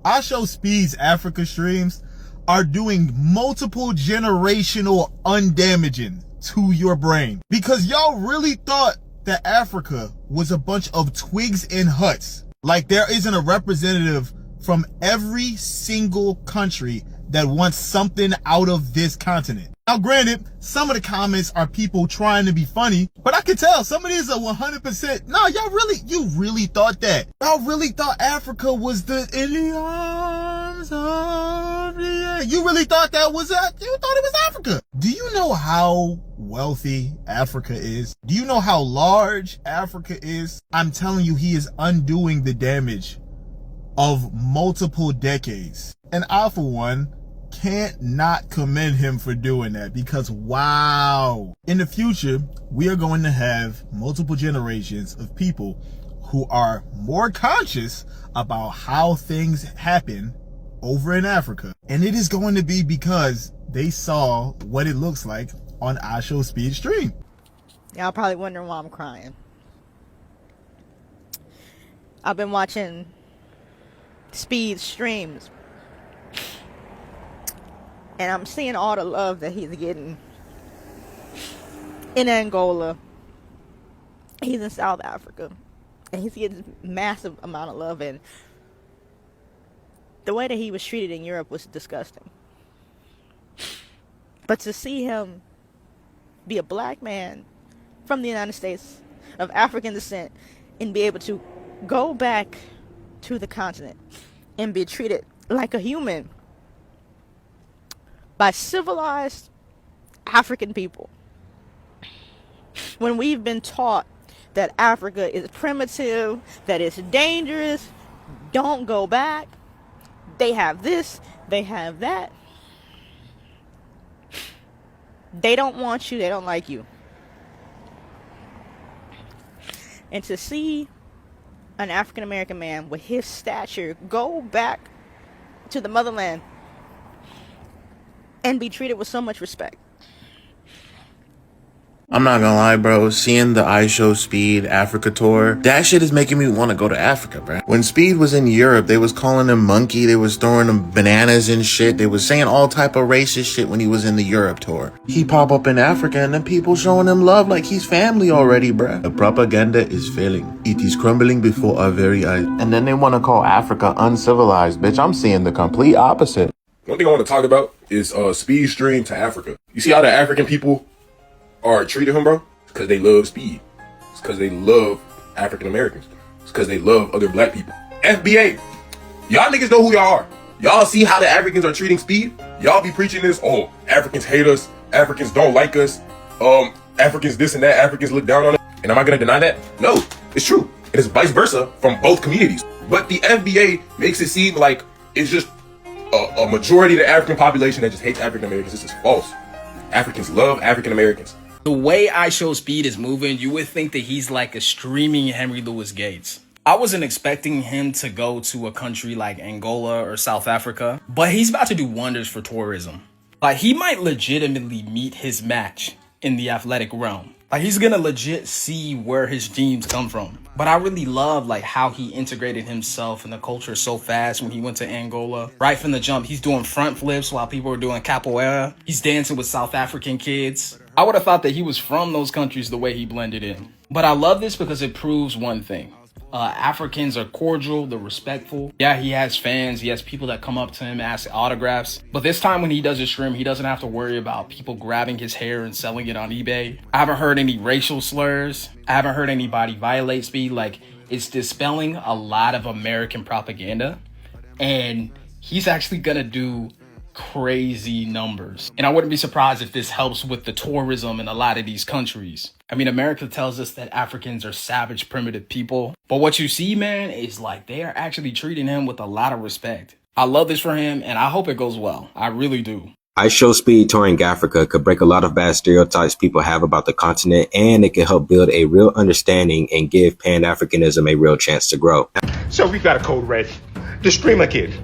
ISHOWSPEED's Africa streams are doing multiple generational undamaging to your brain. Because y'all really thought that Africa was a bunch of twigs and huts. Like there isn't a representative from every single country that wants something out of this continent. Now granted, some of the comments are people trying to be funny, but I can tell some of these are 100%. No, you really thought that. Y'all really thought Africa was in the arms of the air. You really thought that was that? You thought it was Africa. Do you know how wealthy Africa is? Do you know how large Africa is? I'm telling you, he is undoing the damage of multiple decades. And I, for one, can't not commend him for doing that, because wow. In the future, we are going to have multiple generations of people who are more conscious about how things happen over in Africa. And it is going to be because they saw what it looks like on ISHOWSPEED stream. Y'all probably wondering why I'm crying. I've been watching Speed streams, and I'm seeing all the love that he's getting in Angola. He's in South Africa, and he's getting massive amount of love. And the way that he was treated in Europe was disgusting. But to see him be a black man from the United States of African descent and be able to go back to the continent and be treated like a human by civilized African people, when we've been taught that Africa is primitive, that it's dangerous, don't go back, they have this, they have that, they don't want you, they don't like you. And to see an African American man with his stature go back to the motherland and be treated with so much respect. I'm not gonna lie, bro. Seeing the ISHOWSPEED Africa tour, that shit is making me want to go to Africa, bro. When Speed was in Europe, they was calling him monkey. They was throwing him bananas and shit. They was saying all type of racist shit when he was in the Europe tour. He pop up in Africa and then people showing him love like he's family already, bro. The propaganda is failing. It is crumbling before our very eyes. And then they want to call Africa uncivilized, bitch. I'm seeing the complete opposite. One thing I want to talk about is Speed stream to Africa. You see how the African people are treating him, bro? It's because they love Speed. It's because they love African Americans. It's because they love other black people. FBA, y'all niggas know who y'all are. Y'all see how the Africans are treating Speed? Y'all be preaching this, oh, Africans hate us, Africans don't like us, Africans this and that, Africans look down on us. And am I gonna deny that? No, it's true. And it's vice versa from both communities. But the FBA makes it seem like it's just a majority of the African population that just hates African Americans. This is false. Africans love African Americans. The way ISHOWSPEED is moving, you would think that he's like a streaming Henry Louis Gates. I wasn't expecting him to go to a country like Angola or South Africa, but he's about to do wonders for tourism. Like, he might legitimately meet his match in the athletic realm. Like, he's gonna legit see where his dreams come from. But I really love like how he integrated himself in the culture so fast when he went to Angola. Right from the jump, he's doing front flips while people are doing capoeira. He's dancing with South African kids. I would have thought that he was from those countries the way he blended in. But I love this because it proves one thing. Africans are cordial, they're respectful. Yeah, he has fans, he has people that come up to him, ask autographs. But this time when he does his stream, he doesn't have to worry about people grabbing his hair and selling it on eBay. I haven't heard any racial slurs. I haven't heard anybody violate Speed. Like, it's dispelling a lot of American propaganda. And he's actually gonna do crazy numbers. And I wouldn't be surprised if this helps with the tourism in a lot of these countries. I mean, America tells us that Africans are savage, primitive people. But what you see, man, is like they are actually treating him with a lot of respect. I love this for him, and I hope it goes well. I really do. ISHOWSPEED touring Africa could break a lot of bad stereotypes people have about the continent, and it can help build a real understanding and give Pan-Africanism a real chance to grow. So we've got a code red. The streamer kid.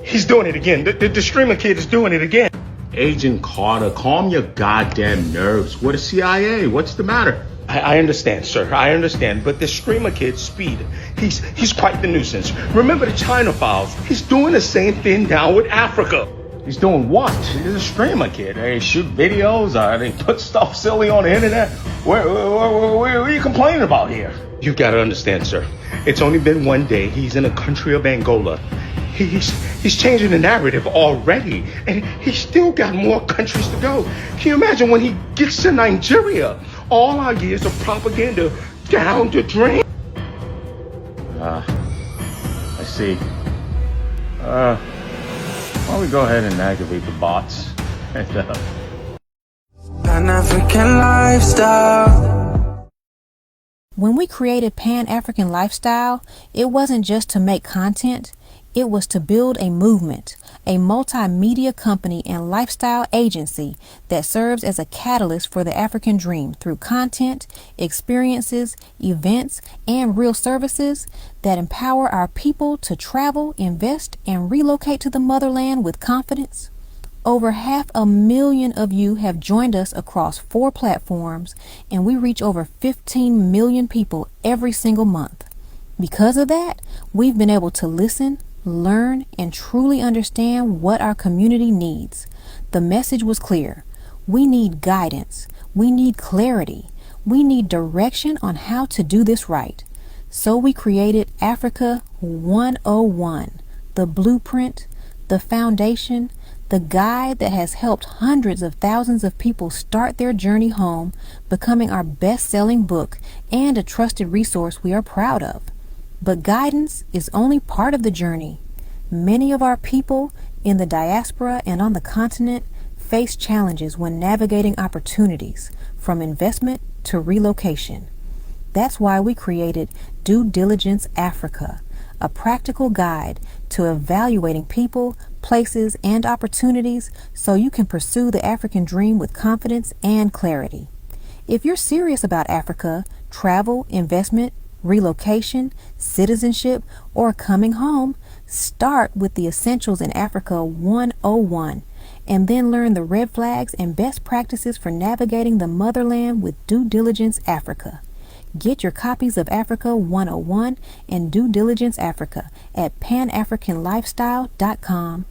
He's doing it again. The streamer kid is doing it again. Agent Carter, calm your goddamn nerves. We're the CIA. What's the matter? I understand, sir. I understand. But this streamer kid, Speed, he's quite the nuisance. Remember the China files? He's doing the same thing now with Africa. He's doing what? He's a streamer kid. They shoot videos. They put stuff silly on the internet. What are you complaining about here? You gotta understand, sir. It's only been one day. He's in a country of Angola. He's changing the narrative already, and he's still got more countries to go. Can you imagine when he gets to Nigeria? All our years of propaganda down the drain. I see. Why don't we go ahead and activate the bots? Pan-African lifestyle. When we created Pan-African Lifestyle, it wasn't just to make content. It was to build a movement, a multimedia company and lifestyle agency that serves as a catalyst for the African dream through content, experiences, events, and real services that empower our people to travel, invest, and relocate to the motherland with confidence. Over 500,000 of you have joined us across 4 platforms, and we reach over 15 million people every single month. Because of that, we've been able to listen, learn, and truly understand what our community needs. The message was clear. We need guidance. We need clarity. We need direction on how to do this right. So we created Africa 101, the blueprint, the foundation, the guide that has helped hundreds of thousands of people start their journey home, becoming our best-selling book and a trusted resource we are proud of. But guidance is only part of the journey. Many of our people in the diaspora and on the continent face challenges when navigating opportunities, from investment to relocation. That's why we created Due Diligence Africa, a practical guide to evaluating people, places, and opportunities so you can pursue the African dream with confidence and clarity. If you're serious about Africa, travel, investment, relocation, citizenship, or coming home, start with the Essentials in Africa 101 and then learn the red flags and best practices for navigating the motherland with Due Diligence Africa. Get your copies of Africa 101 and Due Diligence Africa at panafricanlifestyle.com